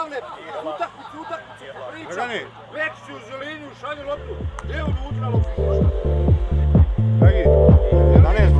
Pavle, utakmice, pričam. Veći uz liniju, šalje loptu. Gdje je unutra loptu? Dragi, 11.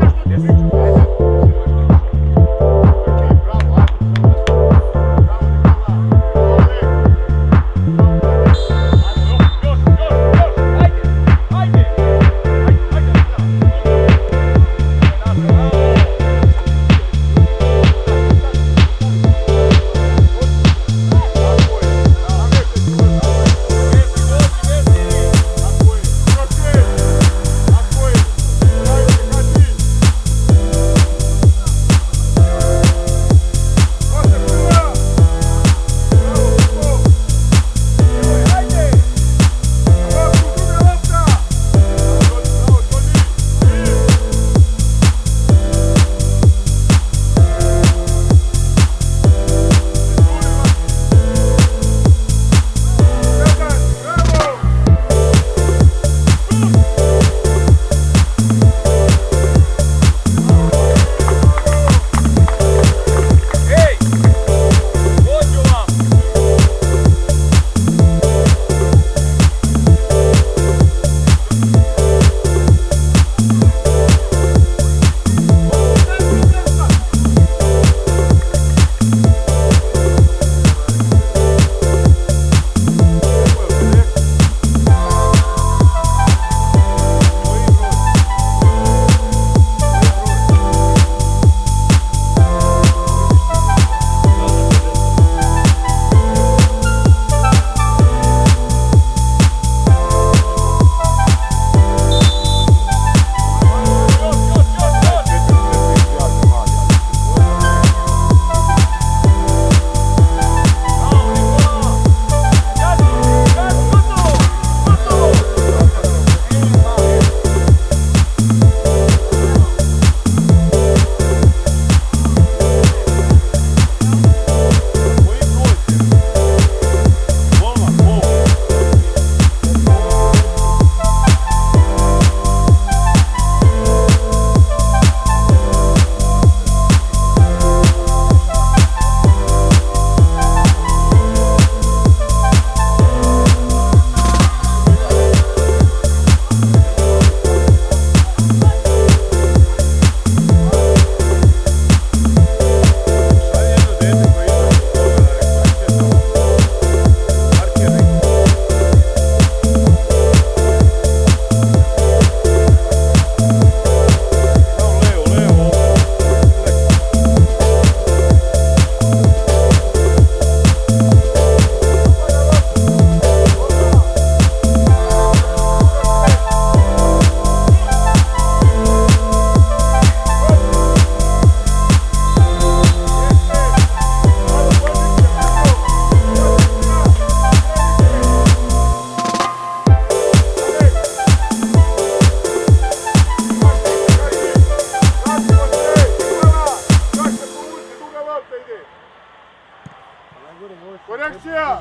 Korekcija!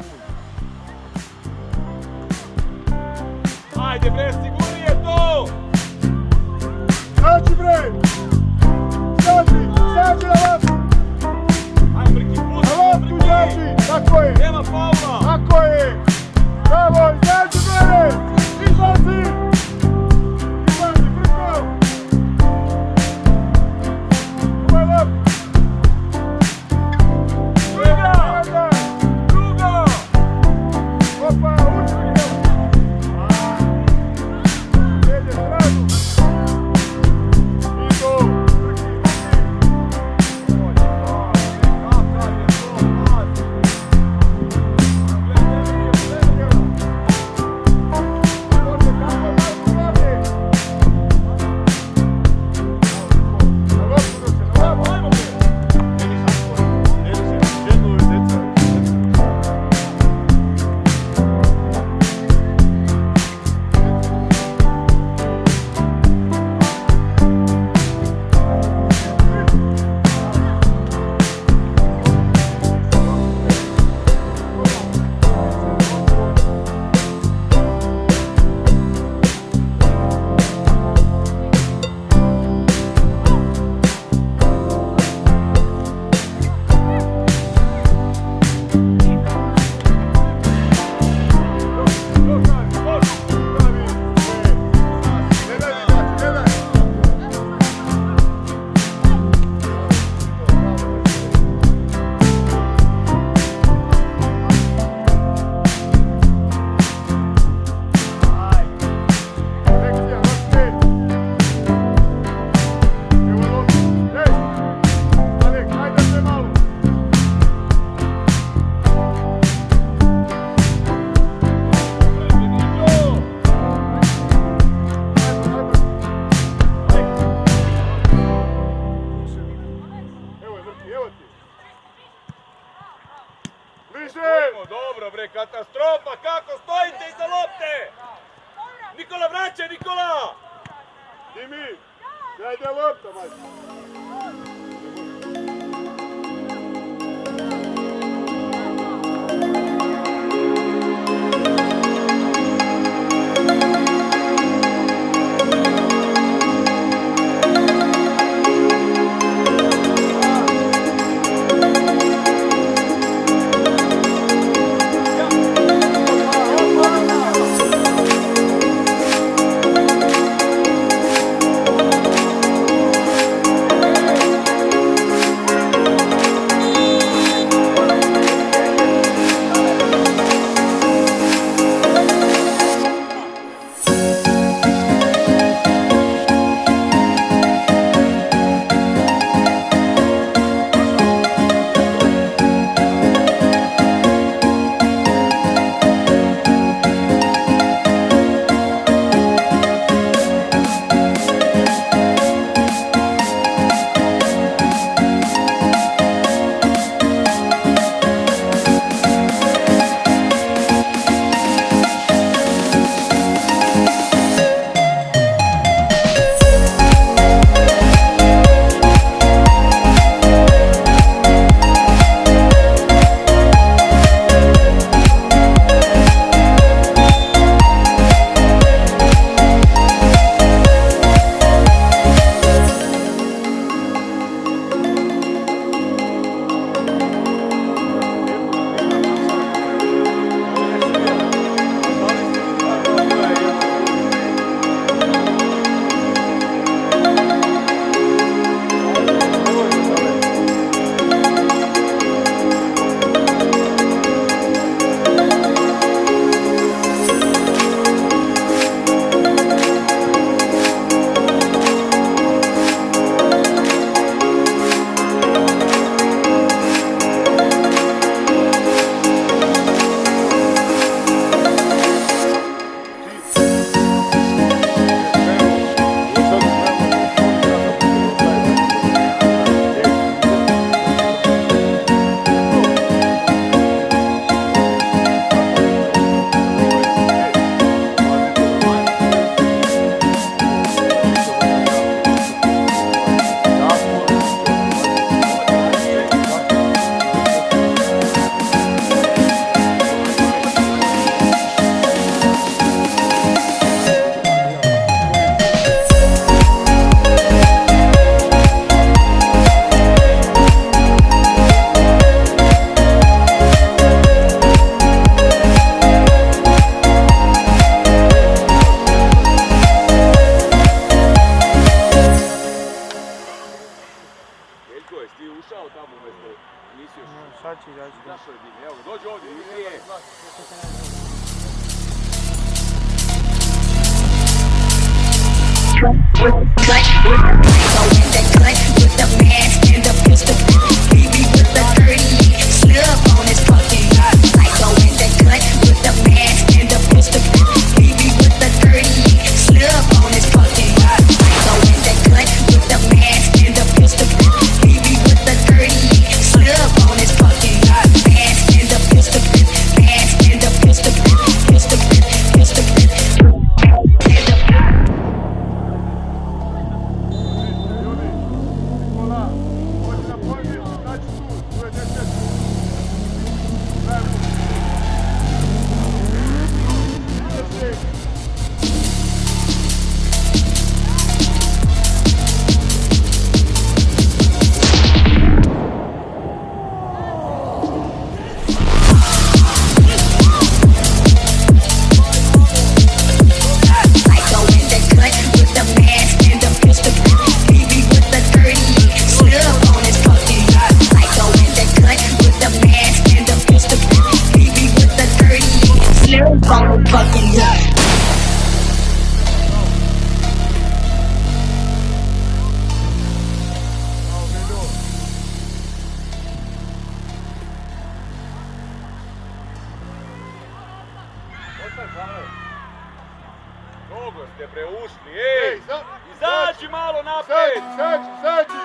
Ajde bre, sigurnije to! Znači bre! Znači na vas! Ajde brki, pusti! Na vas tu znači! Tako je! Nema faula! Tako je! Bravo! Znači bre! Izlazi! Izlazi, brko! Ovaj lop! Opa, uči! Jeđe stranu! I to! Dobro bre, katastrofa, kako stojite iza lopte? Nikola vraća, Nikola! Dimi, daj da lopta, majke. Dođi ovdje, nije. Mnogo ste preušli, ej! Izađi malo naprijed! Sađi!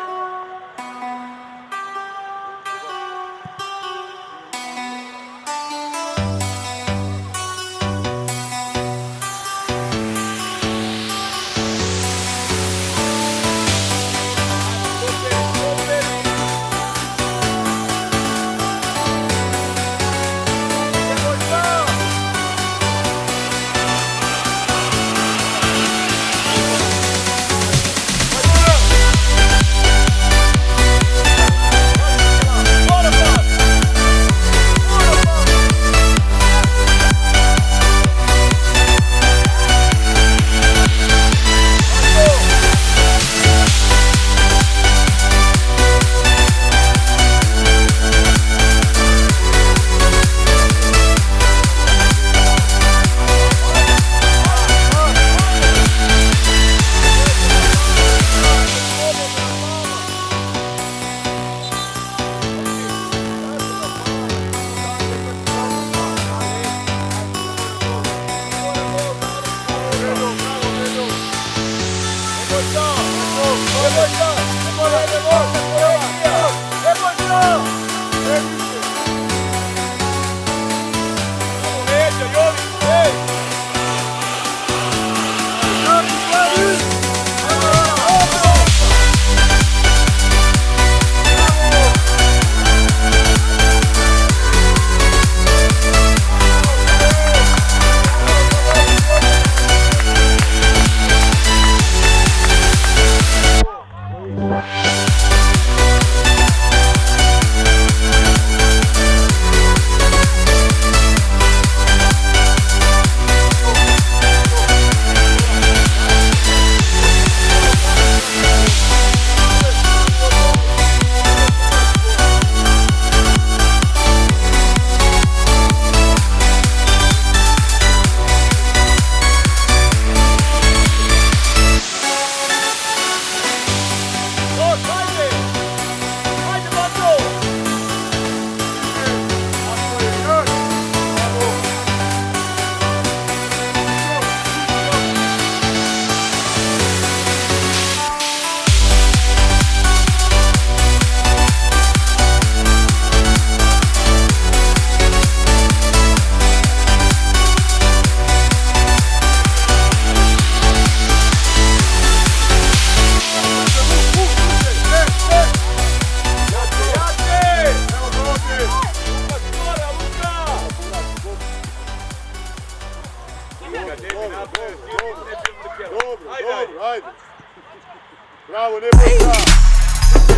Bravo, ne bojka!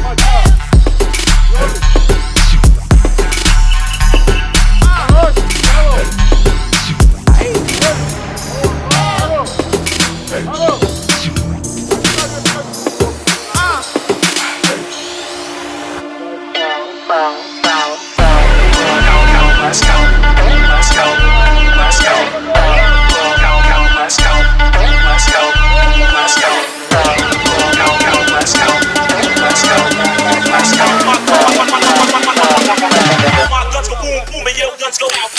Mača! Joli! Bravo! Bravo! Bravo! Let's go, let's go, let's go, let's go, let's go, let's go, let's go, let's go, let's go. My guns go boom boom and your guns go out.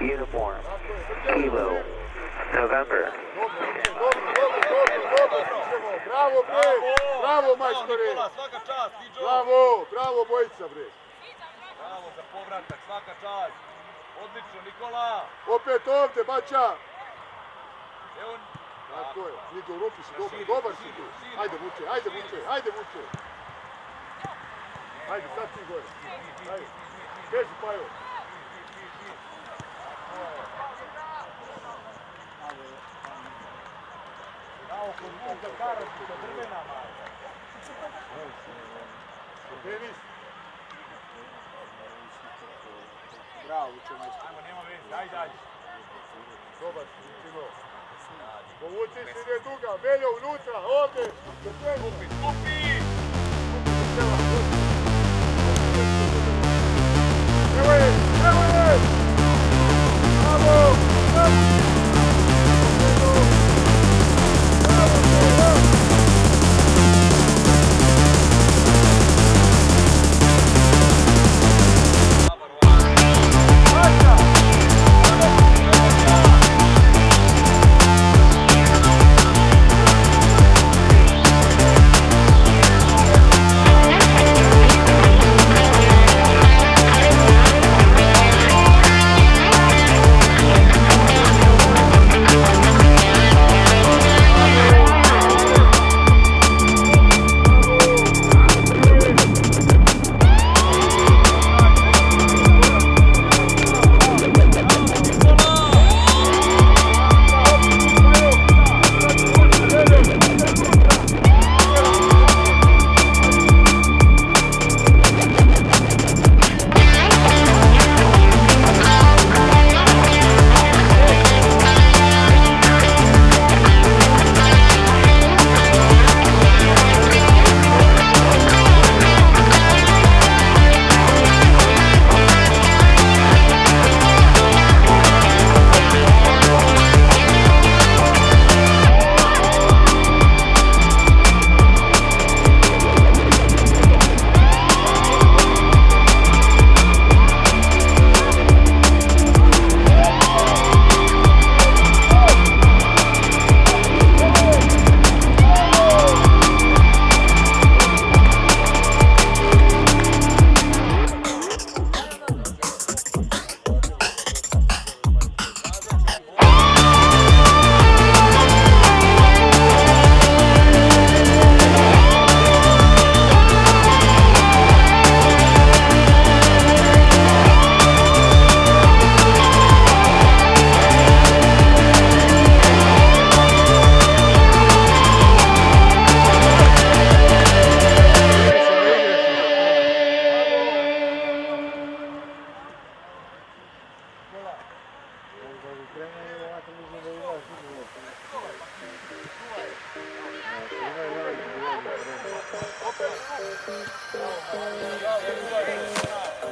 Uniform, Kilo, November. Bravo, bre! Bravo, majstore! Nikola, svaka čast, ti Joe. Bravo, bravo, bojica, bre! Bravo za povratak, svaka čast. Odlično, Nikola. Opet ovdje, bača! Evo, Tako je, Nido, u rupi si dobar, dobar si tu. Ajde, vuče, ajde, vuče, ajde, vuče. Ajde, sad ti gore. Ajde, beži, Pajo. Tenis. Bravo, vuče, majstor. ajmo, nema veze, ajde, ajde. Dobar si, Vučino. Povuci si ne duga, Beljo unutra, ovdje. Skupi, skupi. Evo je, evo je! Bravo! Bravo!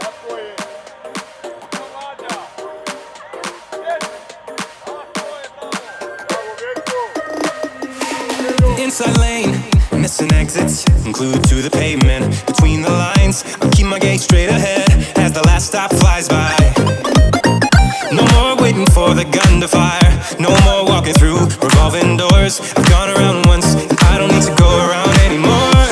Tako je. Bravo, Veljko. Inside lane, missing exits, glued to the pavement. Between the lines, I'll keep my gaze straight ahead as the last stop flies by. No more waiting for the gun to fire. No more walking through revolving doors. I've gone around once, and I don't need to go around anymore.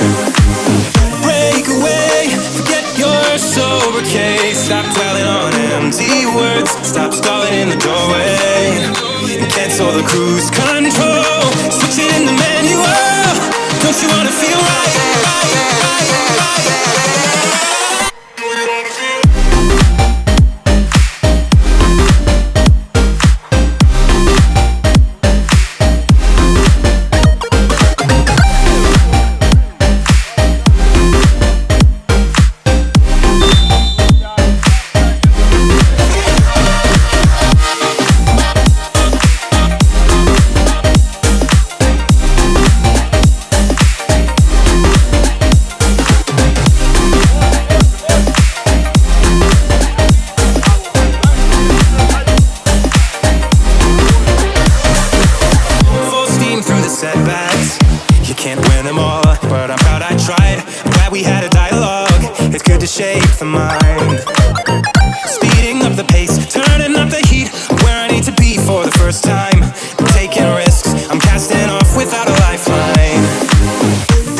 Break away, forget your sober case. Stop dwelling on empty words. Stop stalling in the doorway and cancel the cruise control. Switch it in the manual. Don't you wanna feel right? Setbacks, you can't win them all, but I'm proud I tried. I'm glad we had a dialogue. It's good to shape the mind. Speeding up the pace, turning up the heat. I'm where I need to be for the first time. I'm taking risks, I'm casting off without a lifeline.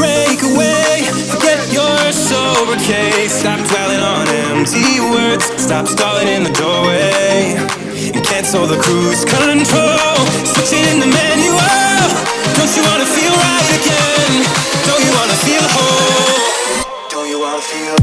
Break away, forget your sober case. Stop dwelling on empty words. Stop stalling in the doorway and cancel the cruise control. Switch it in the manual. Don't you wanna feel right again? Don't you wanna feel whole? Don't you wanna feel?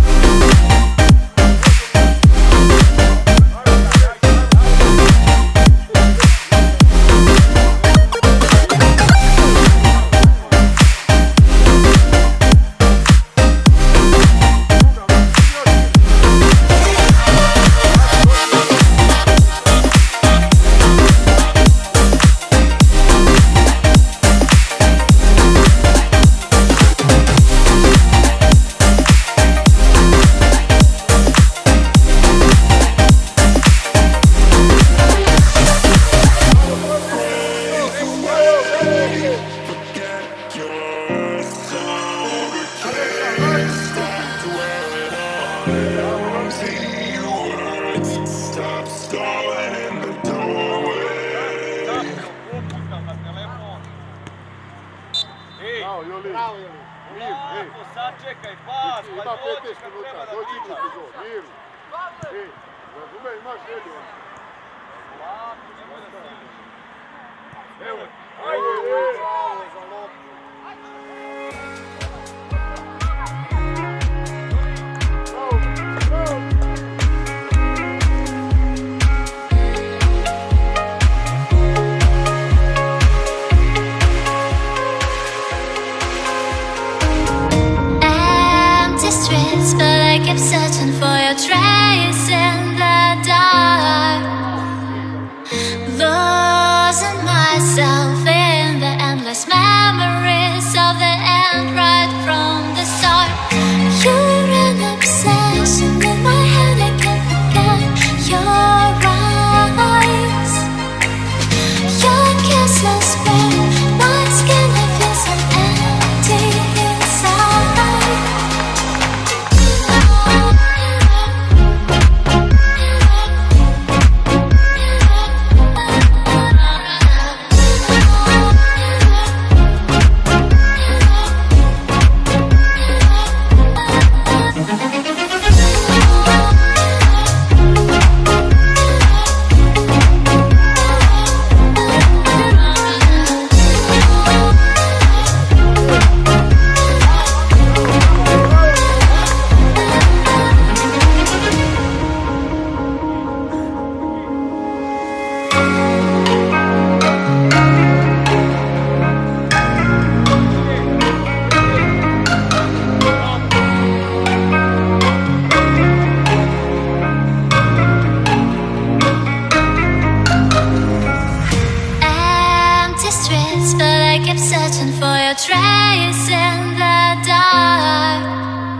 Bravo, Joli. Mir, ej. Sad čekaj, pas, Ima pa 15 dođi kad minuta, treba da doći ću pričaš. ti go, mir. Ej, razume, imaš želju. Lako, nemoj da siliš. Evo, ajde, Bravo za loptu. bravo, bravo. Empty streets, but I keep searching for your trace in the dark. Losing myself in the endless memories of the end right from the start. You're an obsession in my head, I can't forget your eyes. Your kisses burn my skin, I feel so empty inside. Empty streets, but I keep searching for your trace in the dark.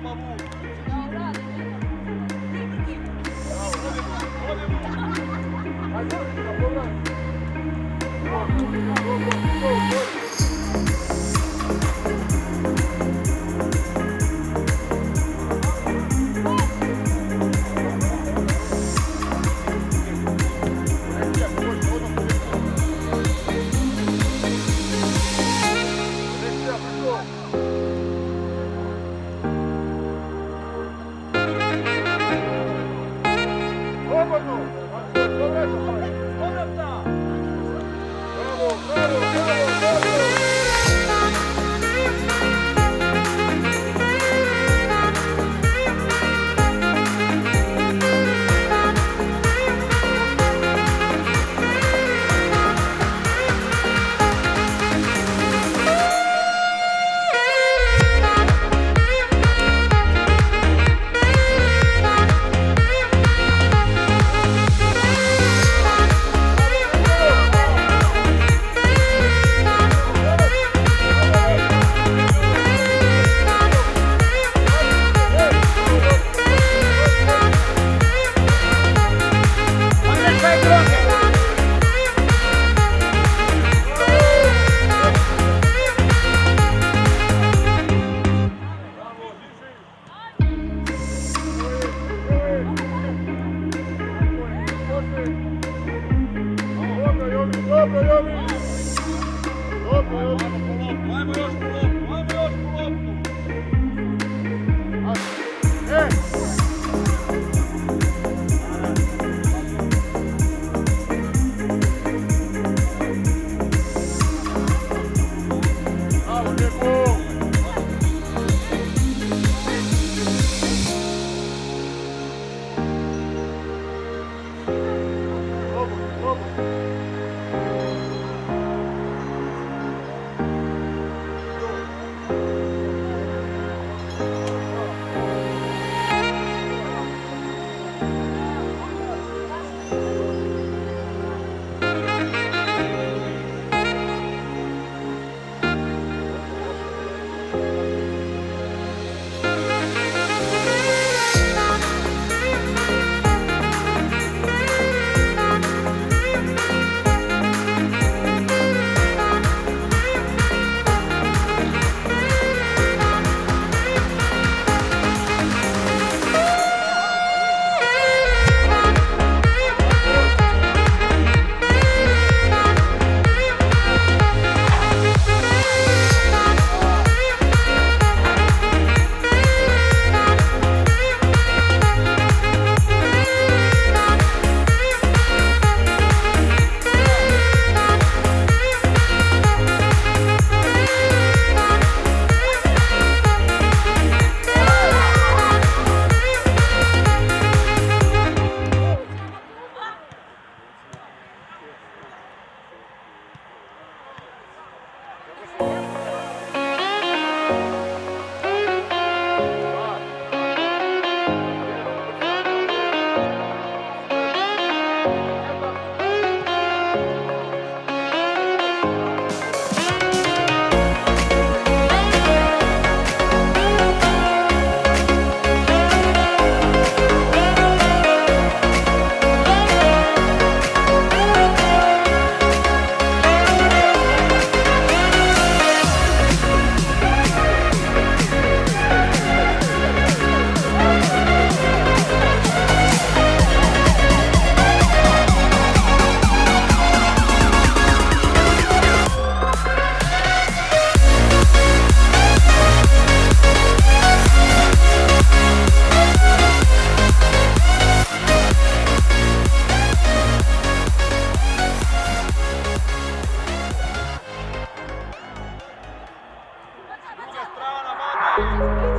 Mavu. Ajde, da povratim. Go. Strana, Mavi.